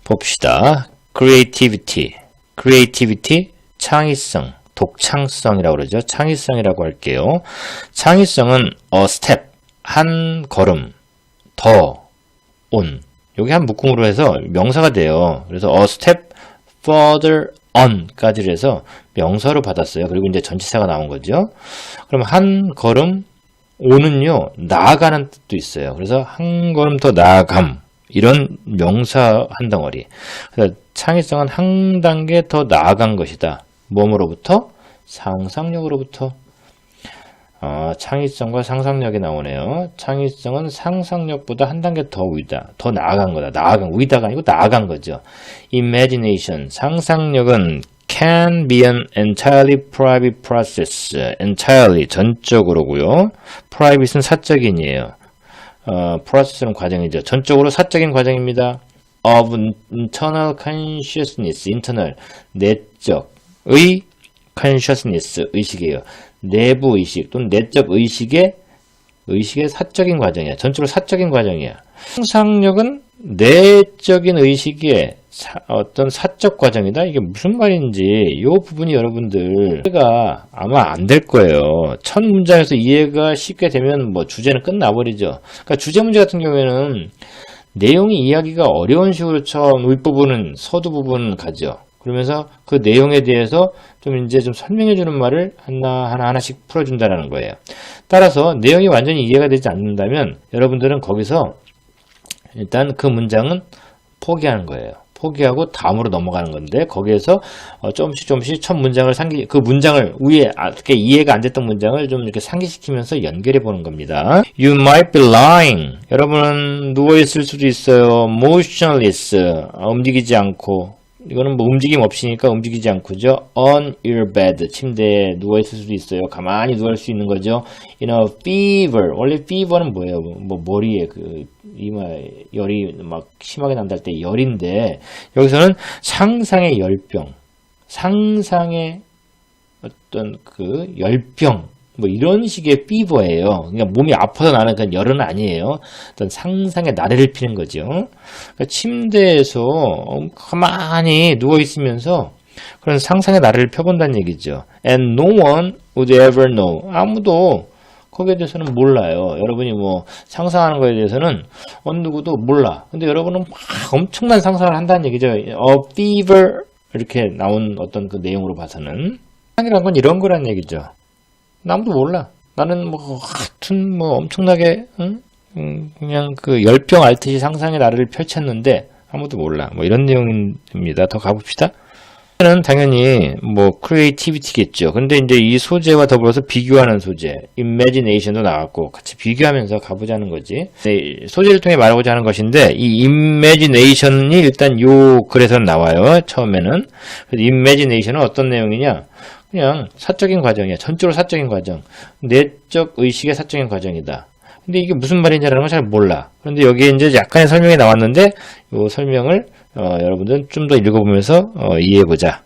봅시다. creativity, 창의성, 독창성이라고 그러죠. 창의성이라고 할게요. 창의성은 a step, 한 걸음 더 on. 여기 한 묶음으로 해서 명사가 돼요. 그래서 a step further on 까지를 해서 명사로 받았어요. 그리고 이제 전치사가 나온 거죠. 그럼 한 걸음 on은요, 나아가는 뜻도 있어요. 그래서 한 걸음 더 나아감. 이런 명사 한 덩어리. 그래서 창의성은 한 단계 더 나아간 것이다. 뭐로부터? 상상력으로부터. 창의성과 상상력이 나오네요. 창의성은 상상력보다 한 단계 더 위다. 더 나아간 거다. 위다가 아니고 나아간 거죠. Imagination, 상상력은 can be an entirely private process. entirely, 전적으로고요. private는 사적인이에요. process는 과정이죠. 전적으로 사적인 과정입니다. of internal consciousness, internal, 내적의 consciousness, 의식이에요. 내부 의식 또는 내적 의식의 사적인 과정이야. 전적으로 사적인 과정이야. 상상력은 내적인 의식의 어떤 사적 과정이다. 이게 무슨 말인지 이 부분이 여러분들 아마 안 될 거예요. 첫 문장에서 이해가 쉽게 되면 뭐 주제는 끝나버리죠. 그러니까 주제 문제 같은 경우에는 내용이 이해하기가 어려운 식으로 처음 윗부분은 서두 부분은 가죠. 그러면서 그 내용에 대해서 좀 설명해주는 말을 하나씩 풀어준다는 거예요. 따라서 내용이 완전히 이해가 되지 않는다면 여러분들은 거기서 일단 그 문장은 포기하는 거예요. 포기하고 다음으로 넘어가는 건데 거기에서 조금씩 첫 문장을 그 문장을 위에 어떻게 이해가 안 됐던 문장을 좀 이렇게 상기시키면서 연결해 보는 겁니다. You might be lying. 여러분은 누워 있을 수도 있어요. Motionless. 움직이지 않고. 이거는 뭐 움직임 없이니까 움직이지 않고죠. On your bed. 침대에 누워 있을 수도 있어요. 가만히 누울 수 있는 거죠. In a fever. 원래 fever는 뭐예요? 뭐 머리에 이마 열이 막 심하게 난다 할 때 열인데 여기서는 상상의 열병. 상상의 어떤 열병. 뭐 이런 식의 fever예요. 그러니까 몸이 아파서 나는 그런 열은 아니에요. 어떤 상상의 나래를 피는 거죠. 그러니까 침대에서 가만히 누워 있으면서 그런 상상의 나래를 펴본다는 얘기죠. And no one would ever know. 아무도 거기에 대해서는 몰라요. 여러분이 뭐 상상하는 거에 대해서는 어느 누구도 몰라. 근데 여러분은 막 엄청난 상상을 한다는 얘기죠. A fever 이렇게 나온 어떤 그 내용으로 봐서는 상상이란 건 이런 거란 얘기죠. 아무도 몰라. 나는 하여튼 엄청나게 그냥 열병 앓듯이 상상의 나래를 펼쳤는데 아무도 몰라. 이런 내용입니다. 더 가봅시다. 는 당연히 creativity겠죠. 근데 이제 이 소재와 더불어서 비교하는 소재, imagination도 나왔고 같이 비교하면서 가보자는 거지. 네, 소재를 통해 말하고자 하는 것인데 이 imagination이 일단 요 글에서는 나와요. 처음에는. 그래서 imagination은 어떤 내용이냐? 그냥 사적인 과정이야. 전적으로 사적인 과정. 내적 의식의 사적인 과정이다. 근데 이게 무슨 말인지라는 건 잘 몰라. 그런데 여기에 이제 약간의 설명이 나왔는데, 이 설명을, 여러분들은 좀 더 읽어보면서, 이해해보자.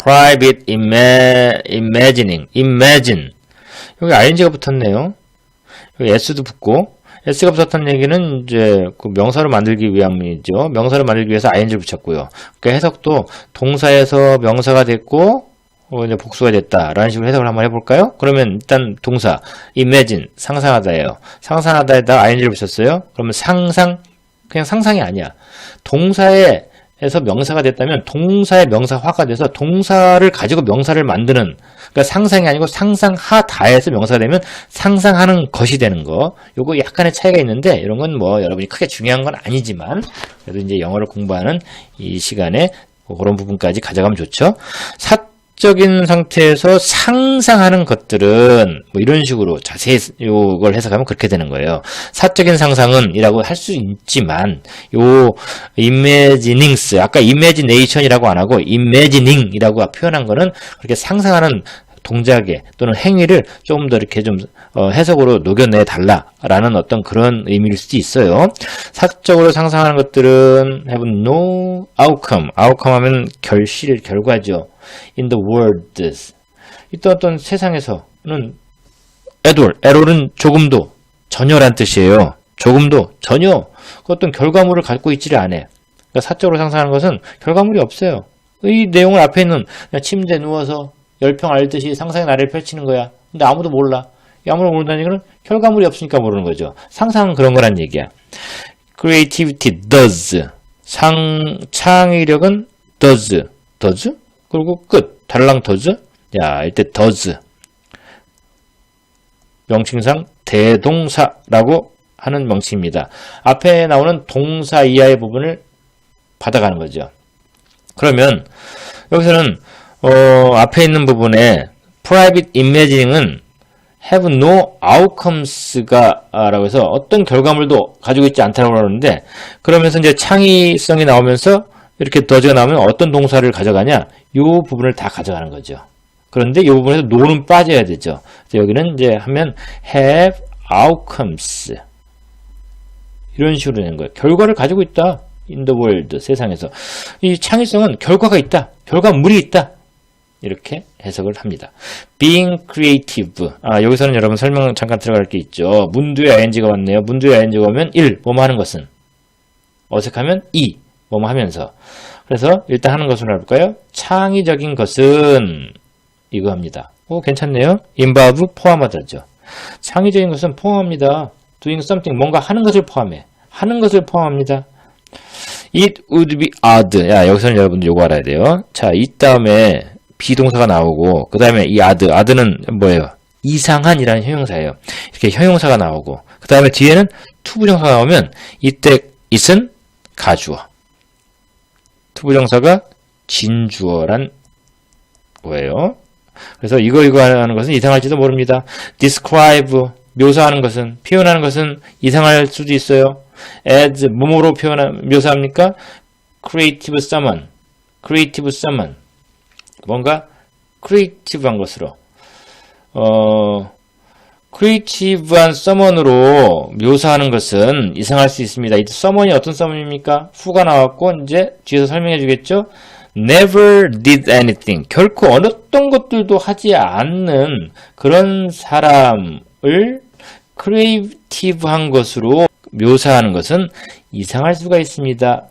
Private imagining. Imagine. 여기 ing가 붙었네요. 여기 s도 붙고, s가 붙었다는 얘기는 이제 그 명사를 만들기 위함이죠. 명사를 만들기 위해서 ing를 붙였고요. 그러니까 해석도 동사에서 명사가 됐고, 이제 복수가 됐다라는 식으로 해석을 한번 해볼까요? 그러면 일단 동사 imagine 상상하다예요. 상상하다에다 ing를 붙였어요. 그러면 그냥 상상이 아니야. 동사에서 명사가 됐다면 동사의 명사화가 돼서 동사를 가지고 명사를 만드는, 그러니까 상상이 아니고 상상하다에서 명사가 되면 상상하는 것이 되는 거. 요거 약간의 차이가 있는데 이런 건 여러분이 크게 중요한 건 아니지만 그래도 이제 영어를 공부하는 이 시간에 그런 부분까지 가져가면 좋죠. 사적인 상태에서 상상하는 것들은 이런 식으로 자세히 이걸 해석하면 그렇게 되는 거예요. 사적인 상상은 이라고 할 수 있지만 요 imaginings, 아까 imagination이라고 안 하고 imagining이라고 표현한 거는 그렇게 상상하는 동작에 또는 행위를 조금 더 이렇게 좀 해석으로 녹여내 달라라는 어떤 그런 의미일 수도 있어요. 사적으로 상상하는 것들은 have no outcome. outcome 하면 결과죠. in the world. 이또 어떤 세상에서는 error은 조금도, 전혀란 뜻이에요. 조금도, 전혀 그 어떤 결과물을 갖고 있지를 않아요. 그러니까 사적으로 상상하는 것은 결과물이 없어요. 이 내용을 앞에 있는 그냥 침대에 누워서 열평 알듯이 상상의 나래를 펼치는 거야. 근데 아무도 몰라. 아무도 모른다는 얘기는 결과물이 없으니까 모르는 거죠. 상상은 그런 거란 얘기야. Creativity does. 창의력은 does. 그리고 끝. 달랑 does. 야, 이때 does. 명칭상 대동사라고 하는 명칭입니다. 앞에 나오는 동사 이하의 부분을 받아가는 거죠. 그러면 여기서는 앞에 있는 부분에 private imagining은 have no outcomes가 라고 해서 어떤 결과물도 가지고 있지 않다고 그러는데, 그러면서 이제 창의성이 나오면서 이렇게 does가 나오면 어떤 동사를 가져가냐, 이 부분을 다 가져가는 거죠. 그런데 이 부분에서 no는 빠져야 되죠. 여기는 이제 하면 have outcomes 이런 식으로 되는 거예요. 결과를 가지고 있다. in the world, 세상에서. 이 창의성은 결과가 있다. 결과물이 있다. 이렇게 해석을 합니다. being creative. 여기서는 여러분 설명 잠깐 들어갈 게 있죠. 문두에 ing가 왔네요. 문두에 ing가 오면 1. 뭐뭐 하는 것은. 어색하면 2. 뭐뭐 하면서. 그래서 일단 하는 것으로 해볼까요? 창의적인 것은 이거 합니다. 괜찮네요. involve 포함하다죠. 창의적인 것은 포함합니다. doing something, 뭔가 하는 것을 포함해. 하는 것을 포함합니다. It would be odd. 여기서는 여러분들 요거 알아야 돼요. 자, 이 다음에 비동사가 나오고, 그 다음에 이 odd는 뭐예요? 이상한이라는 형용사예요. 이렇게 형용사가 나오고, 그 다음에 뒤에는 투부정사가 나오면, 이때 it은 가주어, 투부정사가 진주어란 거예요. 그래서 이거 하는 것은 이상할지도 모릅니다. describe, 묘사하는 것은, 표현하는 것은 이상할 수도 있어요. as, 뭐뭐로 묘사합니까? creative summon. 뭔가 creative한 것으로. creative한 summon으로 묘사하는 것은 이상할 수 있습니다. 이 summon이 어떤 summon입니까? 후가 나왔고, 이제 뒤에서 설명해 주겠죠? never did anything. 결코 어떤 것들도 하지 않는 그런 사람을 크리에이티브한 것으로 묘사하는 것은 이상할 수가 있습니다.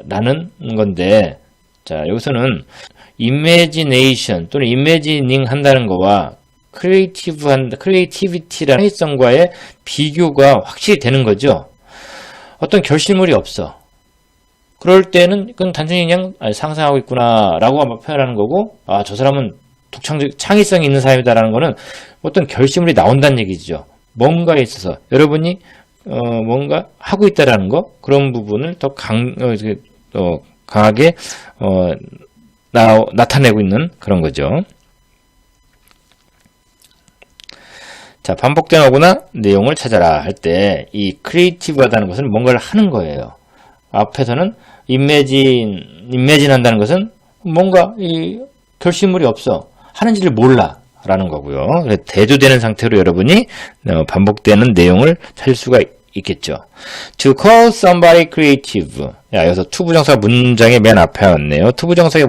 라는 건데, 자, 여기서는 imagination 또는 imagining 한다는 거와 creativity라는 창의성과의 비교가 확실히 되는 거죠. 어떤 결실물이 없어. 그럴 때는 그건 단순히 그냥 상상하고 있구나 라고 표현하는 거고, 저 사람은 창의성이 있는 사람이다라는 거는 어떤 결실물이 나온다는 얘기죠. 뭔가에 있어서 여러분이 뭔가 하고 있다라는 거, 그런 부분을 더 강하게 나타내고 있는 그런 거죠. 자, 반복된 어구나 내용을 찾아라 할 때 이 크리에이티브하다는 것은 뭔가를 하는 거예요. 앞에서는 imagine 한다는 것은 뭔가 이 결실물이 없어. 하는지를 몰라. 라는 거고요. 대조되는 상태로 여러분이 반복되는 내용을 찾을 수가 있겠죠. To call somebody creative. 여기서 투부정사가 문장의 맨 앞에 왔네요. 투부정사가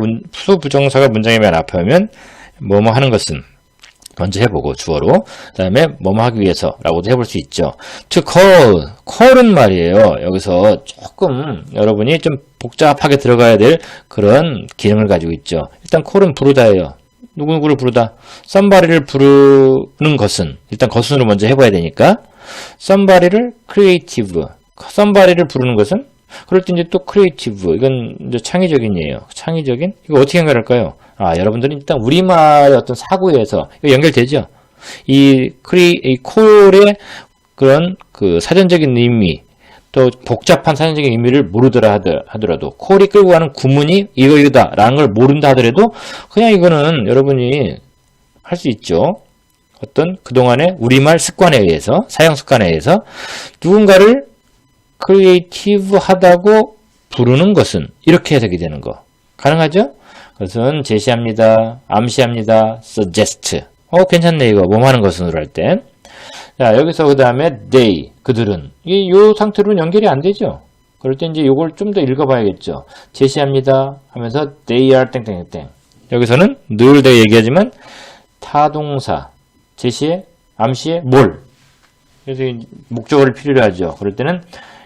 문장의 맨 앞에 오면 뭐뭐 하는 것은 먼저 해보고 주어로, 그 다음에 뭐뭐 하기 위해서 라고도 해볼 수 있죠. To call은 말이에요. 여기서 조금 여러분이 좀 복잡하게 들어가야 될 그런 기능을 가지고 있죠. 일단 call은 부르다예요. 누구누구를 부르다. somebody를 부르는 것은 일단 것으로 먼저 해봐야 되니까 somebody를 creative. somebody를 부르는 것은 그럴 때 이제 또 creative. 이건 이제 창의적인이에요. 창의적인? 이거 어떻게 연결할까요? 여러분들은 일단 우리말의 어떤 사고에서 이거 연결되죠? 이 call의 그런 그 사전적인 의미, 또 복잡한 사전적인 의미를 모르더라 하더라도 콜이 끌고 가는 구문이 이거다 라는 걸 모른다 하더라도 그냥 이거는 여러분이 할 수 있죠. 어떤 그동안의 우리말 습관에 의해서, 사용 습관에 의해서 누군가를 크리에이티브 하다고 부르는 것은 이렇게 해석이 되는 거 가능하죠? 그것은 제시합니다, 암시합니다, suggest. 괜찮네 이거 뭐 하는 것은으로 할 때. 자, 여기서 그 다음에 they, 그들은. 이게 요 상태로는 연결이 안 되죠. 그럴 때 이제 요걸 좀 더 읽어봐야겠죠. 제시합니다 하면서 they are 땡땡땡. 여기서는 늘 내가 얘기하지만 타동사, 제시에, 암시에 뭘. 그래서 목적어를 필요로 하죠. 그럴 때는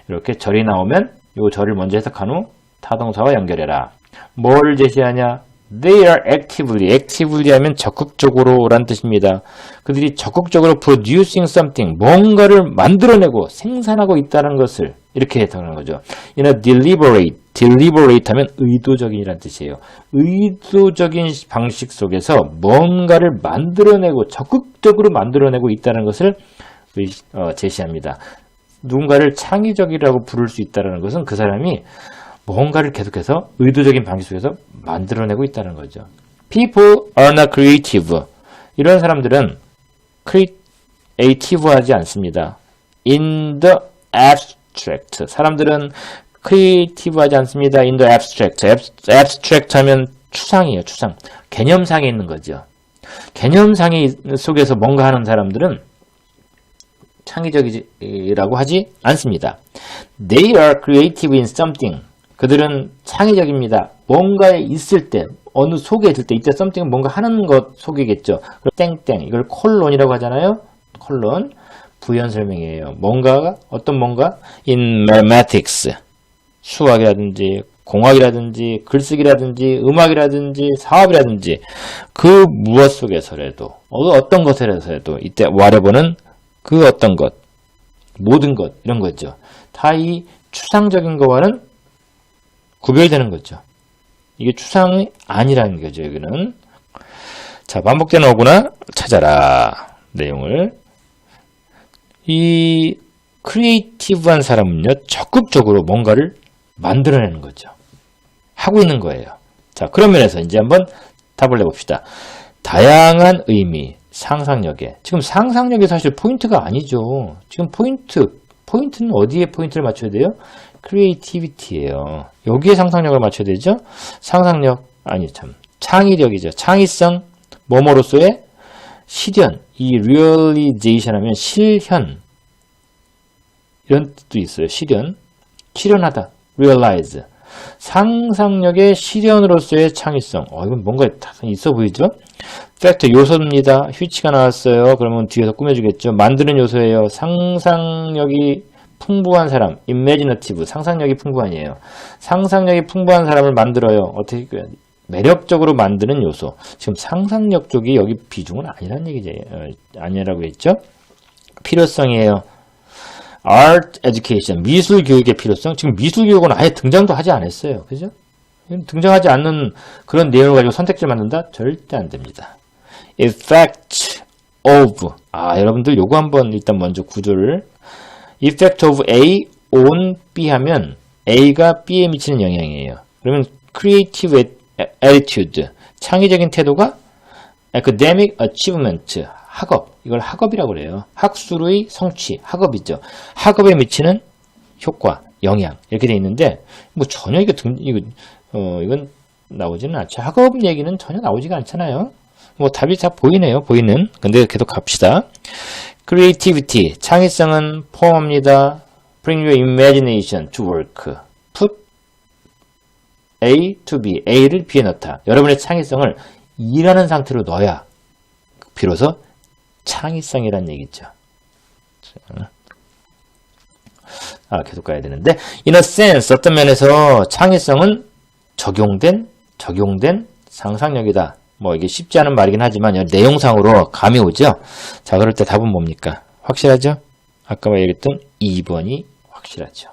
이렇게 절이 나오면 요 절을 먼저 해석한 후 타동사와 연결해라. 뭘 제시하냐? They are actively 하면 적극적으로 라는 뜻입니다. 그들이 적극적으로 producing something, 뭔가를 만들어내고 생산하고 있다는 것을 이렇게 해석하는 거죠. In a deliberate 하면 의도적인이라는 뜻이에요. 의도적인 방식 속에서 뭔가를 만들어내고 적극적으로 만들어내고 있다는 것을 제시합니다. 누군가를 창의적이라고 부를 수 있다는 것은 그 사람이 뭔가를 계속해서 의도적인 방식 속에서 만들어내고 있다는 거죠. People are not creative. 이런 사람들은 creative하지 않습니다. In the abstract. 사람들은 creative하지 않습니다. In the abstract. abstract 하면 추상이에요. 추상. 개념상에 있는 거죠. 개념상이 속에서 뭔가 하는 사람들은 창의적이라고 하지 않습니다. They are creative in something. 그들은 창의적입니다. 뭔가에 있을 때, 어느 속에 있을 때, 이때 something은 뭔가 하는 것 속이겠죠. 땡땡, 이걸 콜론이라고 하잖아요. 콜론, 부연 설명이에요. 뭔가가, 어떤 뭔가? In mathematics, 수학이라든지, 공학이라든지, 글쓰기라든지, 음악이라든지, 사업이라든지, 그 무엇 속에서라도, 어떤 것에서라도, 이때 whatever는 그 어떤 것, 모든 것, 이런 거죠. 다 이 추상적인 것과는 구별되는 거죠. 이게 추상이 아니라는 거죠, 여기는. 자, 반복되는 어구나 찾아라. 내용을. 이 크리에이티브한 사람은요, 적극적으로 뭔가를 만들어내는 거죠. 하고 있는 거예요. 자, 그런 면에서 이제 한번 답을 내봅시다. 다양한 의미, 상상력에. 지금 상상력이 사실 포인트가 아니죠. 지금 포인트는 어디에 포인트를 맞춰야 돼요? 크리에이티비티예요. 여기에 상상력을 맞춰야 되죠. 상상력 아니 참 창의력이죠. 창의성 뭐뭐로서의 실현. 이 realization 하면 실현 이런 뜻도 있어요. 실현하다. realize. 상상력의 실현으로서의 창의성. 이건 뭔가 있어 보이죠? 팩트 요소입니다. 휘치가 나왔어요. 그러면 뒤에서 꾸며주겠죠. 만드는 요소예요. 상상력이 풍부한 사람, imaginative, 상상력이 풍부한이에요. 상상력이 풍부한 사람을 만들어요. 어떻게 매력적으로 만드는 요소. 지금 상상력 쪽이 여기 비중은 아니라는 얘기죠. 아니라고 했죠. 필요성이에요. art education, 미술 교육의 필요성. 지금 미술 교육은 아예 등장도 하지 않았어요. 그죠? 등장하지 않는 그런 내용을 가지고 선택지를 만든다? 절대 안 됩니다. effect of. 여러분들 요거 한번 일단 먼저 구조를 effect of A on B 하면 A가 B에 미치는 영향이에요. 그러면 creative attitude, 창의적인 태도가 academic achievement, 학업, 이걸 학업이라고 그래요. 학술의 성취, 학업이죠. 학업에 미치는 효과, 영향 이렇게 돼 있는데 뭐 전혀 이건 나오지는 않죠. 학업 얘기는 전혀 나오지가 않잖아요. 뭐 답이 다 보이네요. 보이는. 근데 계속 갑시다. creativity, 창의성은 포함합니다. bring your imagination to work. put A to B, A를 B에 넣다. 여러분의 창의성을 일하는 상태로 넣어야 비로소 창의성이란 얘기죠. 계속 가야 되는데 in a sense, 어떤 면에서 창의성은 적용된 상상력이다. 뭐 이게 쉽지 않은 말이긴 하지만 내용상으로 감이 오죠. 자, 그럴 때 답은 뭡니까? 확실하죠? 아까 얘기했던 2번이 확실하죠.